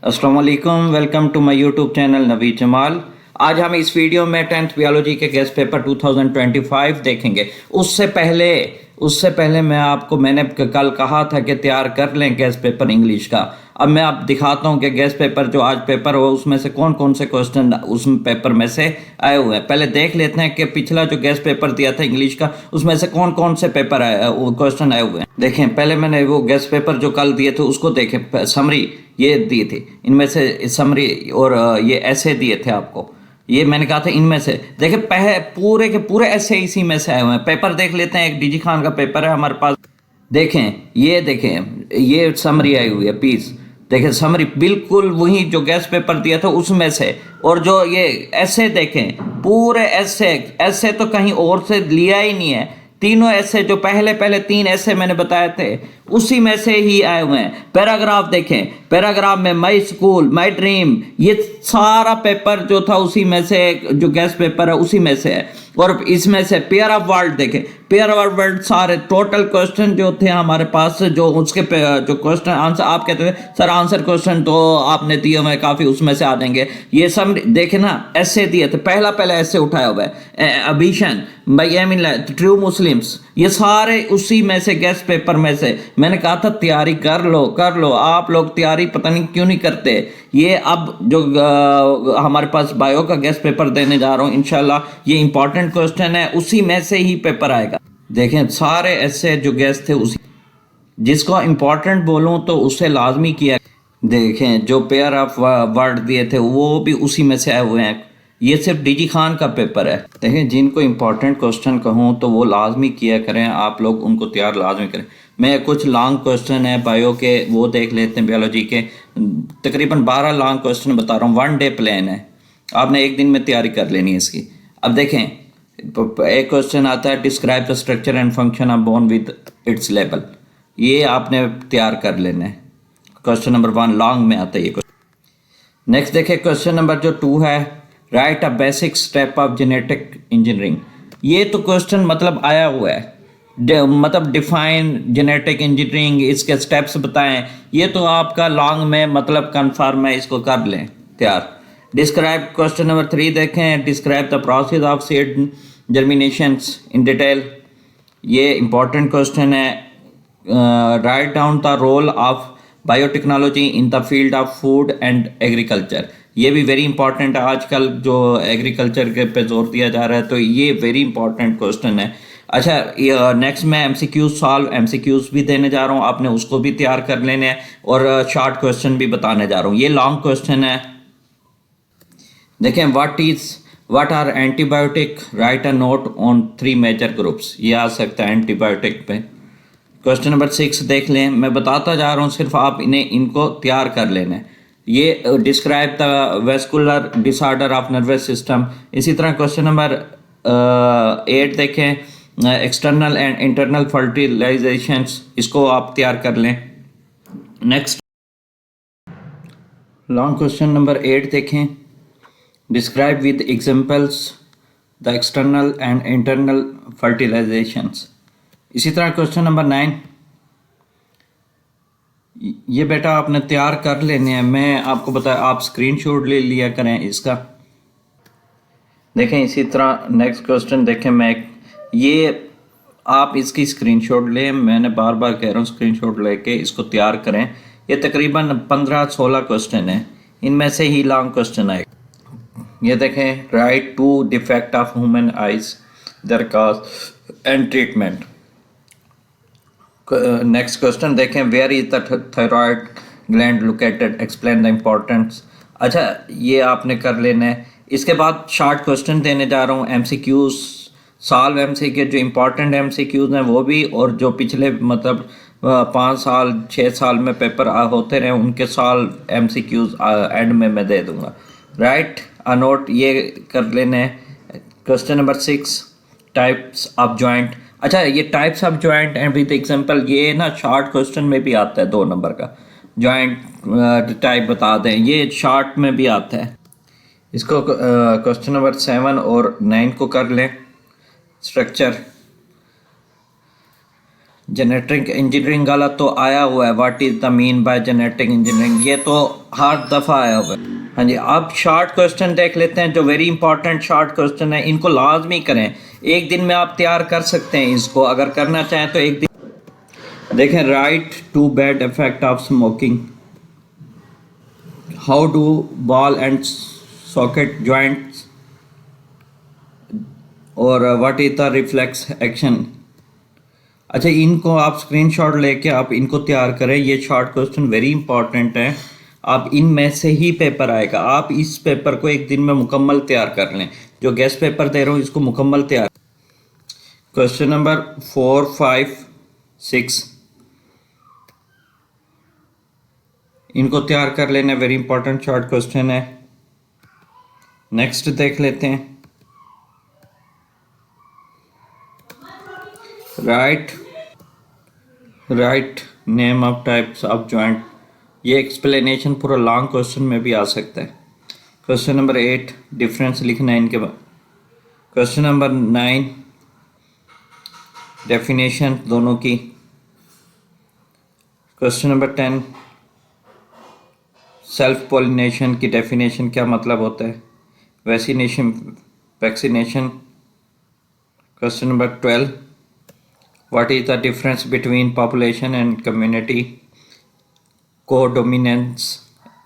अस्सलाम वालेकुम, welcome to my YouTube channel Naveed Jamal. आज हम इस वीडियो में 10th बायोलॉजी के गेस्ट पेपर 2025 देखेंगे। उससे पहले मैंने कल कहा था कि तैयार कर लें गेस्ट पेपर इंग्लिश का। अब मैं आप दिखाता हूं कि गेस्ट पेपर जो आज पेपर हो उसमें से कौन कौन से क्वेश्चन उस पेपर में से आए हुए हैं। पहले देख लेते हैं कि पिछला जो गेस्ट पेपर दिया था इंग्लिश का उसमें से कौन कौन से पेपर क्वेश्चन आए हुए हैं। देखें, पहले मैंने वो गेस्ट पेपर जो कल दिए थे उसको देखें, समरी ये दिए थे, इनमें से समरी और ये ऐसे दिए थे आपको। ये मैंने कहा था इनमें से देखिए पूरे के पूरे ऐसे इसी में से आए हुए हैं। पेपर देख लेते हैं, एक डीजी खान का पेपर है हमारे पास। देखें ये समरी आई हुई है पीस। देखें समरी बिल्कुल वही जो गेस्ट पेपर दिया था उसमें से। और जो ये ऐसे देखें पूरे ऐसे तो कहीं और से लिया ही नहीं है। तीनों ऐसे जो पहले पहले तीन ऐसे मैंने बताए थे उसी में से ही आए हुए हैं। पैराग्राफ देखें, पैराग्राफ में माई स्कूल, माई ड्रीम, ये सारा पेपर जो था उसी में से, जो गेस्ट पेपर है उसी में से है। और इसमें से पेयर ऑफ वर्ड देखें, पेयर ऑफ वर्ड सारे टोटल क्वेश्चन जो थे हमारे पास, जो उसके जो क्वेश्चन आंसर आप कहते थे सर आंसर क्वेश्चन तो आपने दिए हुए काफ़ी उसमें से आ जाएंगे, ये सब देखे ना ऐसे दिए थे। पहले ऐसे उठाया हुआ है अभिशन भाई एमिन ट्रू मुस्लिम्स, ये सारे उसी में से गेस्ट पेपर में से। मैंने कहा था तैयारी कर लो, आप लोग तैयारी पता नहीं क्यों नहीं करते। ये अब जो हमारे पास बायो का गेस्ट पेपर देने जा रहा हूँ इंशाल्लाह, ये इंपॉर्टेंट क्वेश्चन है उसी में से ही पेपर आएगा। देखें सारे ऐसे जो गेस्ट थे उसी, जिसको इंपॉर्टेंट बोलूँ तो उससे लाजमी किया। देखें जो पेयर ऑफ वर्ड दिए थे वो भी उसी में से आए हुए हैं। ये सिर्फ डीजी खान का पेपर है। देखें जिनको इंपॉर्टेंट क्वेश्चन कहूँ तो वो लाजमी किया करें, आप लोग उनको तैयार लाजमी करें। मैं कुछ लॉन्ग क्वेश्चन है बायो के वो देख लेते हैं। बायोलॉजी के तकरीबन 12 लॉन्ग क्वेश्चन बता रहा हूँ, 1 डे प्लान है, आपने एक दिन में तैयारी कर लेनी है इसकी। अब देखें एक क्वेश्चन आता है describe the structure and function of bone with its level, ये आपने तैयार कर लेना है। क्वेश्चन नंबर 1 लॉन्ग में आता है ये क्वेश्चन। नेक्स्ट देखिए क्वेश्चन नंबर जो 2 है, right a basic step of genetic engineering. ये तो क्वेश्चन मतलब आया हुआ है, मतलब डिफाइन जेनेटिक इंजीनियरिंग, इसके स्टेप्स बताएं। ये तो आपका लॉन्ग में मतलब कन्फर्म है, इसको कर लें तैयार। डिस्क्राइब क्वेश्चन नंबर 3 देखें, describe the process of seed germinations in detail, ये इंपॉर्टेंट क्वेश्चन है। Write down the role of biotechnology in the field of food and agriculture, ये भी वेरी इंपॉर्टेंट है। आजकल जो एग्रीकल्चर के पे जोर दिया जा रहा है तो ये वेरी इंपॉर्टेंट क्वेश्चन है। अच्छा नेक्स्ट मैं एमसीक्यूज भी देने जा रहा हूँ, आपने उसको भी तैयार कर लेने हैं और शॉर्ट क्वेश्चन भी बताने जा रहा हूँ। ये लॉन्ग क्वेश्चन है। देखें what are antibiotic, write a note on 3 major groups, ये आ सकता है एंटीबायोटिक पे। क्वेश्चन नंबर 6 देख लें, मैं बताता जा रहा हूँ सिर्फ आप इनको तैयार कर लेना है। ये describe the vascular disorder of nervous system. इसी तरह क्वेश्चन नंबर 8 देखें, एक्सटर्नल एंड इंटरनल फर्टिलाइजेशंस, इसको आप तैयार कर लें। नेक्स्ट लॉन्ग क्वेश्चन नंबर 8 देखें, describe with examples the external and internal fertilizations. इसी तरह क्वेश्चन नंबर 9, ये बेटा आपने तैयार कर लेने हैं, मैं आपको बताया आप स्क्रीनशॉट ले लिया करें इसका। देखें इसी तरह नेक्स्ट क्वेश्चन देखें, मैं ये आप इसकी स्क्रीनशॉट लें, मैंने बार बार कह रहा हूँ स्क्रीनशॉट लेके इसको तैयार करें। ये तकरीबन 15-16 क्वेश्चन है, इनमें से ही लॉन्ग क्वेश्चन आए। ये देखें write two defect of human eyes, their cause and treatment. Next question देखें, where is the thyroid gland located, explain the importance. अच्छा ये आपने कर लेना है। इसके बाद शॉर्ट क्वेश्चन देने जा रहा हूँ, एमसीक्यूज सॉल्व एमसीक्यू, जो इम्पोर्टेंट एमसीक्यूज हैं वो भी, और जो पिछले मतलब 5 साल 6 साल में पेपर होते रहे उनके सॉल्व एमसीक्यूज एंड में मैं दे दूँगा। राइट अ नोट, ये कर लेने। Question number 6 types of joint. अच्छा ये types of joint and with example, ये ना शॉर्ट क्वेश्चन में भी आता है 2 नंबर का। जॉइंट टाइप बता दें, ये शॉर्ट में भी आता है। इसको क्वेश्चन नंबर 7 और 9 को कर लें। स्ट्रक्चर जेनेटिक इंजीनियरिंग वाला तो आया हुआ है, what is the mean by genetic engineering, ये तो हर दफ़ा आया हुआ है। हाँ जी, अब शॉर्ट क्वेश्चन देख लेते हैं, जो वेरी इंपॉर्टेंट शॉर्ट क्वेश्चन है, इनको लाजमी करें। एक दिन में आप तैयार कर सकते हैं इसको, अगर करना चाहें तो एक दिन। देखें, write two bad effect of smoking, how do ball and socket joints, और what is the reflex action. अच्छा, इनको आप स्क्रीनशॉट लेके आप इनको तैयार करें। ये शॉर्ट क्वेश्चन वेरी इंपॉर्टेंट है, आप इनमें से ही पेपर आएगा। आप इस पेपर को एक दिन में मुकम्मल तैयार कर लें, जो गेस्ट पेपर दे रहा हूँ इसको मुकम्मल तैयार। क्वेश्चन नंबर 4, 5, 6 इनको तैयार कर लेना, वेरी इंपॉर्टेंट शॉर्ट क्वेश्चन है। नेक्स्ट देख लेते हैं, write name of types of joint. ये एक्सप्लेनेशन पूरा लॉन्ग क्वेश्चन में भी आ सकता है। क्वेश्चन नंबर 8 डिफरेंस लिखना है इनके बाद। क्वेश्चन नंबर 9 डेफिनेशन दोनों की। क्वेश्चन नंबर 10 सेल्फ पोलिनेशन की डेफिनेशन क्या मतलब होता है, vaccination. Question number 12 what is the difference between population and community codominance,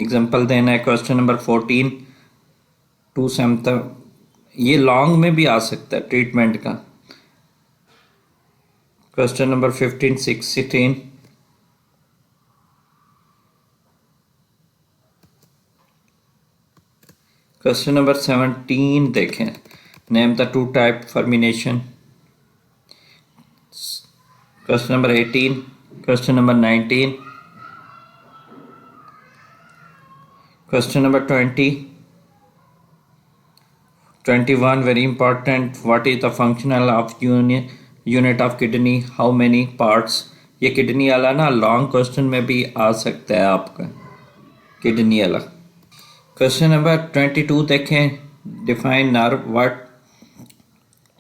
example देना है। क्वेश्चन नंबर 14 टू सिम्टम, ये लॉन्ग में भी आ सकता है ट्रीटमेंट का। क्वेश्चन नंबर 15, 16 क्वेश्चन नंबर 17 देखें, name the two type fermentation. Question number 18, question number 19, question number 20, 21 very important, what is the functional of unit of kidney, how many parts. ये kidney वाला ना long question में भी आ सकता है आपका, kidney वाला। क्वेश्चन नंबर 22 देखें, define nerve what.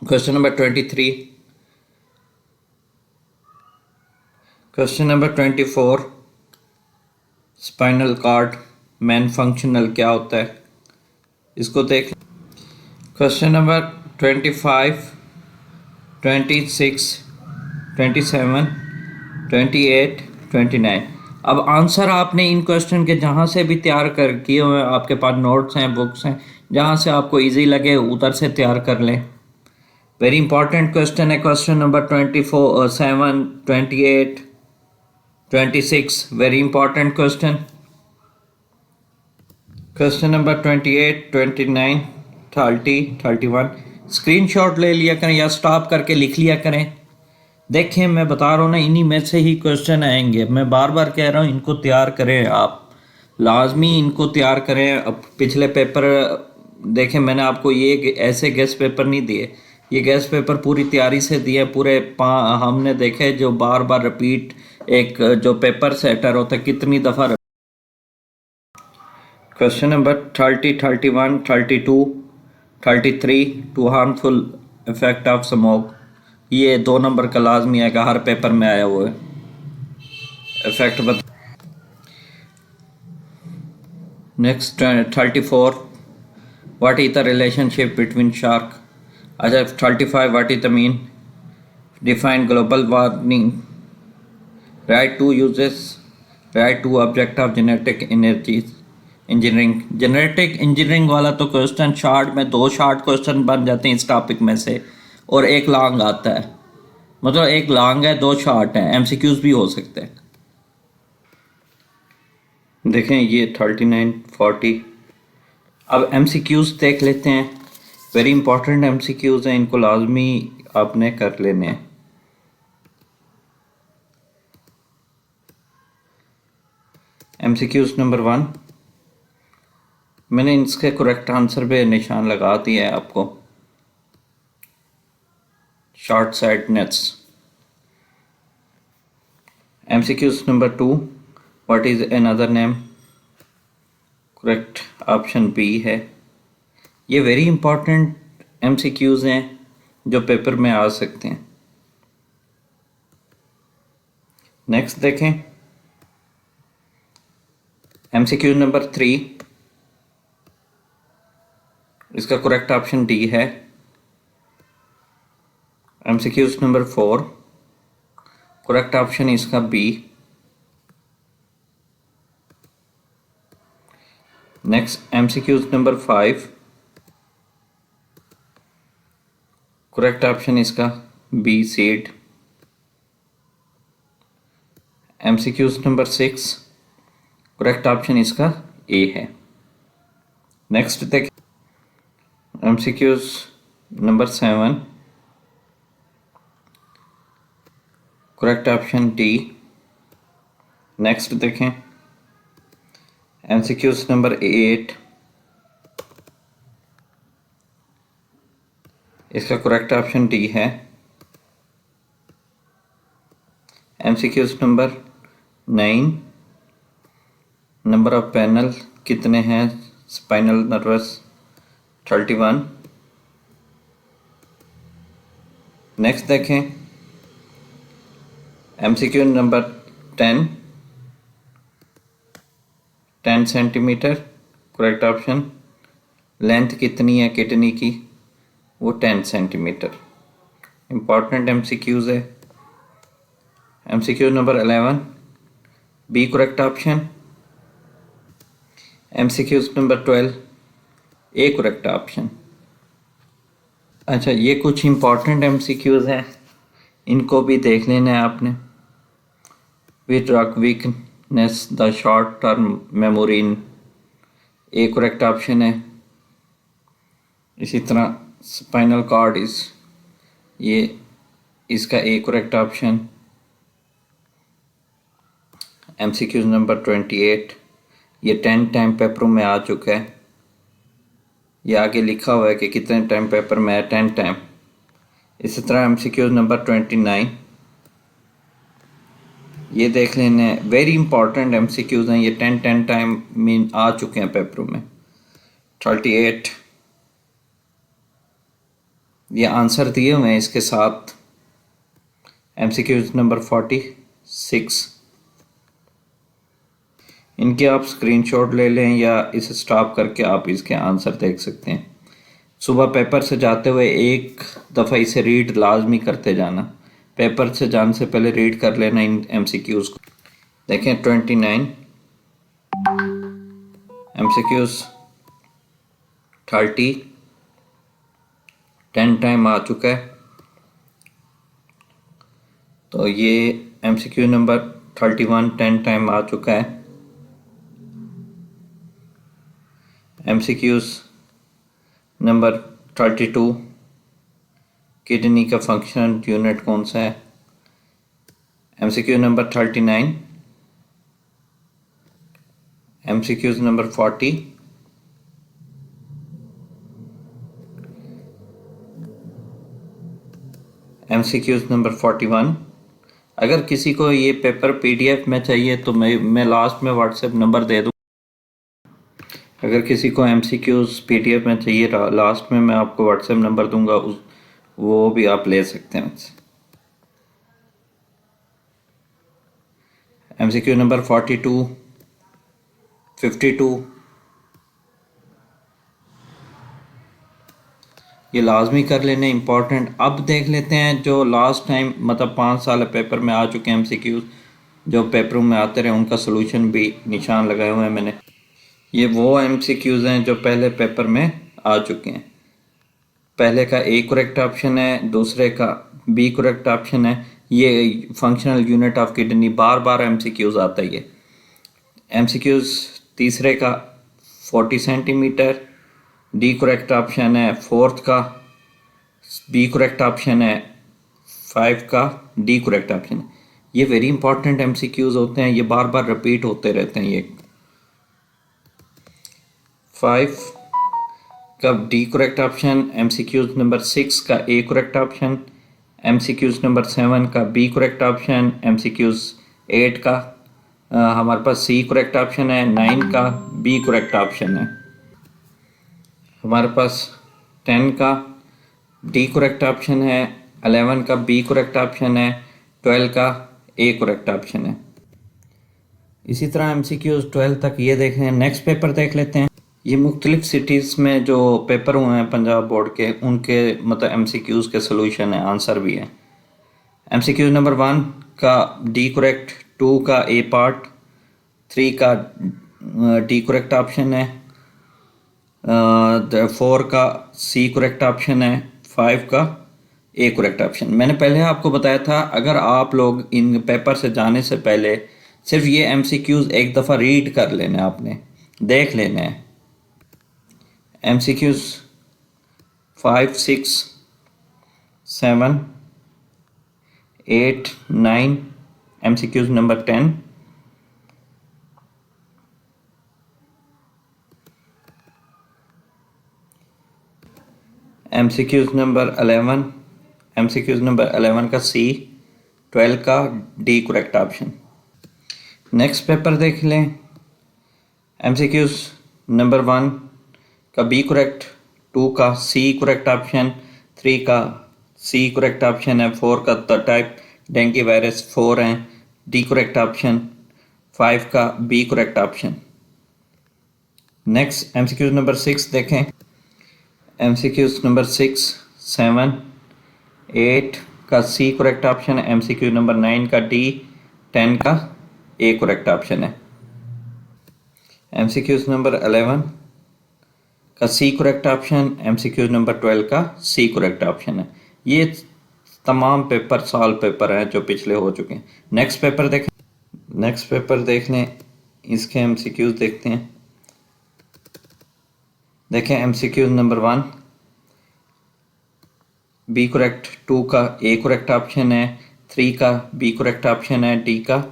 Question number 23, question number 24 spinal cord main functional क्या होता है, इसको देख। Question number 25, 26, 27, 28, 29। अब आंसर आपने इन क्वेश्चन के जहाँ से भी तैयार कर किए हुए हैं, आपके पास नोट्स हैं, बुक्स हैं, जहाँ से आपको इजी लगे उधर से तैयार कर लें। वेरी इंपॉर्टेंट क्वेश्चन है। Question number 24, 7, 28, 26 very important question. Question number 28, 29, 30, 31 screenshot ले लिया करें या स्टॉप करके लिख लिया करें। देखें, मैं बता रहा हूँ ना, इन्हीं में से ही क्वेश्चन आएंगे। मैं बार बार कह रहा हूँ इनको तैयार करें, आप लाजमी इनको तैयार करें। अब पिछले पेपर देखें, मैंने आपको ये ऐसे गेस्ट पेपर नहीं दिए, ये गेस्ट पेपर पूरी तैयारी से दिए। पूरे हमने देखे जो बार बार रिपीट, एक जो पेपर सेटर होता है कितनी दफ़ा। Question number 30, 31, 32, 33 two harmful effect of smoke, ये 2 नंबर का लाजमी आएगा, हर पेपर में आया हुआ है। इफेक्ट बता। Next 34 what is the relationship between shark. अच्छा 35 what is the mean, define global warming, write two uses, write two object of genetic energies engineering. Genetic engineering वाला तो क्वेश्चन शॉर्ट में 2 शॉर्ट क्वेश्चन बन जाते हैं इस topic में से, और एक लॉन्ग आता है, मतलब एक लॉन्ग है 2 शॉर्ट हैं, एमसीक्यूज भी हो सकते हैं। देखें ये 39, 40। अब एमसीक्यूज देख लेते हैं, वेरी इंपॉर्टेंट एमसीक्यूज हैं, इनको लाजमी आपने कर लेने हैं। एमसीक्यूज नंबर 1, मैंने इसके करेक्ट आंसर पे निशान लगा दिया है आपको, short sightedness. MCQs number 2, what is another name, correct option B है। ये वेरी इंपॉर्टेंट एमसीक्यूज हैं जो पेपर में आ सकते हैं। नेक्स्ट देखें MCQ नंबर 3, इसका करेक्ट ऑप्शन डी है। MCQ नंबर 4, करेक्ट ऑप्शन इसका B. Next MCQ number 5, correct option इसका B seed. MCQ number 6, correct option इसका ए है। नेक्स्ट देखें MCQ number 7, correct option D. Next देखें MCQ नंबर 8, इसका correct option D है। MCQ number 9, number of panel कितने हैं स्पाइनल नर्वस 31। नेक्स्ट देखें MCQ number 10 centimetre, correct option. Length कितनी है किडनी की, वो 10 सेंटीमीटर। इंपॉर्टेंट MCQs है। MCQ number 11, B correct option. MCQ number 12, A correct option. अच्छा, ये कुछ इंपॉर्टेंट MCQs हैं, इनको भी देख लेना है आपने। With drug weakness the short term memory in, A correct option है। इसी तरह स्पाइनल कॉर्ड इस, ये इसका ए करेक्ट ऑप्शन। MCQ नंबर 28, ये 10 टाइम पेपरों में आ चुका है। ये आगे लिखा हुआ है कि कितने टाइम पेपर में है, 10 टाइम। इसी तरह MCQ नंबर 29, ये देख लेने, वेरी इंपॉर्टेंट MCQs हैं, ये 10 टाइम में आ चुके हैं पेपरों में। 38, ये आंसर दिए हुए हैं इसके साथ। MCQ नंबर 46, इनके आप स्क्रीनशॉट ले लें या इसे स्टॉप करके आप इसके आंसर देख सकते हैं। सुबह पेपर से जाते हुए एक दफ़ा इसे रीड लाजमी करते जाना, पेपर से जाने से पहले रीड कर लेना इन MCQs को। देखें 29, MCQs 30, 10 टाइम आ चुका है। तो ये MCQ नंबर 31 10 टाइम आ चुका है। MCQs नंबर 32, किडनी का फंक्शनल यूनिट कौन सा है। MCQ number 39, MCQs number 40, MCQs number 41। अगर किसी को ये पेपर PDF में चाहिए तो मैं लास्ट में व्हाट्सएप नंबर दे दूँ। अगर किसी को MCQs PDF में चाहिए लास्ट में मैं आपको व्हाट्सएप नंबर दूंगा, वो भी आप ले सकते हैं मुझसे। MCQ नंबर 42, 52, ये लाजमी कर लेने इम्पॉर्टेंट। अब देख लेते हैं जो लास्ट टाइम मतलब 5 साल पेपर में आ चुके हैं MCQs, जो पेपरों में आते रहे, उनका सोल्यूशन भी निशान लगाए हुए हैं मैंने। ये वो MCQs हैं जो पहले पेपर में आ चुके हैं। पहले का ए करेक्ट ऑप्शन है, दूसरे का बी करेक्ट ऑप्शन है। ये functional unit of kidney bar bar MCQs आता है। ये MCQs तीसरे का 40 सेंटीमीटर, डी करेक्ट ऑप्शन है। फोर्थ का बी करेक्ट ऑप्शन है। 5 का डी करेक्ट ऑप्शन है। ये वेरी इंपॉर्टेंट MCQs होते हैं, ये बार बार रिपीट होते रहते हैं। ये 5 का D correct option, MCQs number 6 का A correct option, MCQs number 7 का बी करेक्ट ऑप्शन, MCQs 8 का हमारे पास सी करेक्ट ऑप्शन है, 9 का बी करेक्ट ऑप्शन है। हमारे पास 10 का डी करेक्ट ऑप्शन है, 11 का बी करेक्ट ऑप्शन है, 12 का ए करेक्ट ऑप्शन है। इसी तरह MCQs 12 तक ये देख रहे हैं। नेक्स्ट पेपर देख लेते हैं। ये मुख्तलिफ सिटीज़ में जो पेपर हुए हैं पंजाब बोर्ड के, उनके मतलब MCQs के सोल्यूशन है, आंसर भी है। MCQ नंबर 1 का डी करेक्ट, 2 का ए पार्ट, 3 का डी करेक्ट ऑप्शन है, 4 का सी करेक्ट ऑप्शन है, 5 का ए करेक्ट ऑप्शन। मैंने पहले आपको बताया था अगर आप लोग इन पेपर से जाने से पहले सिर्फ ये MCQs एक दफ़ा रीड कर लेना है, आपने देख लेना है। MCQs 5, 6, 7, 8, 9, MCQs number 10, MCQs number 11, MCQs number 11 का सी, 12 का D correct option. Next paper देख लें। MCQs नंबर 1 का बी करेक्ट, 2 का सी करेक्ट ऑप्शन, 3 का सी करेक्ट ऑप्शन है, 4 का द टाइप डेंगू वायरस 4 है, डी करेक्ट ऑप्शन, 5 का B correct option. Next MCQs number 6 देखें। MCQs नंबर 6, 7, 8 का सी करेक्ट ऑप्शन है, MCQ नंबर 9 का डी, 10 का ए करेक्ट ऑप्शन है। MCQs नंबर 11 का C correct option, MCQ number 12 का सी करेक्ट ऑप्शन है। ये तमाम पेपर सॉल्व पेपर हैं जो पिछले हो चुके हैं। नेक्स्ट पेपर देखें। नेक्स्ट पेपर देख लें, इसके MCQs देखते हैं। देखें MCQ नंबर 1 बी करेक्ट, 2 का ए करेक्ट ऑप्शन है, 3 का बी करेक्ट ऑप्शन है, डी का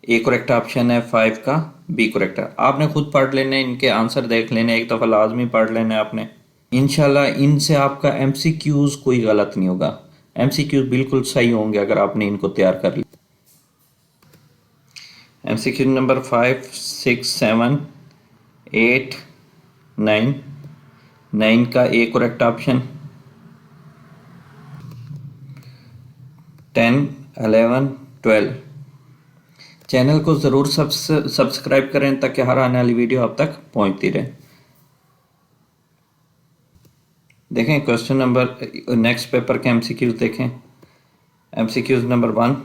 ए करेक्ट ऑप्शन है, 5 का बी करेक्ट है। आपने खुद पढ़ लेने, इनके आंसर देख लेने, एक दफ़ा लाजमी पढ़ लेने आपने। इंशाल्लाह इनसे आपका MCQs कोई गलत नहीं होगा, MCQs बिल्कुल सही होंगे अगर आपने इनको तैयार कर लिया। MCQ नंबर 5, 6, 7, 8, 9, 9 का ए करेक्ट ऑप्शन, 10, 11, 12। चैनल को ज़रूर सब्सक्राइब करें ताकि हर आने वाली वीडियो आप तक पहुंचती रहे। देखें क्वेश्चन नंबर, नेक्स्ट पेपर के MCQs देखें। MCQs number 1,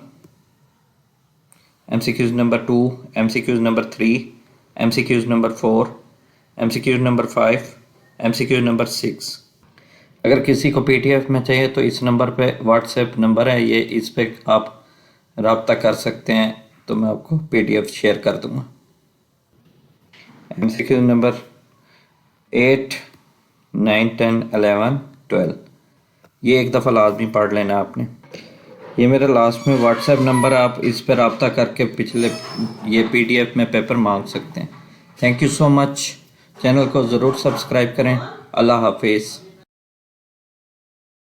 MCQs number 2, MCQs number 3, MCQs number 4, MCQs number 5, MCQs number 6। अगर किसी को PDF में चाहिए तो इस नंबर पे WhatsApp नंबर है ये, इस पे आप रब्ता कर सकते हैं तो मैं आपको PDF शेयर कर दूंगा। MCQ नंबर 8, 9, 10, 11, 12 ये एक दफ़ा लाजमी पढ़ लेना आपने। ये मेरा लास्ट में WhatsApp नंबर है, आप इस पर रब्ता करके पिछले ये PDF में पेपर मांग सकते हैं। Thank you so much. Channel को ज़रूर सब्सक्राइब करें। अल्लाह हाफिज़।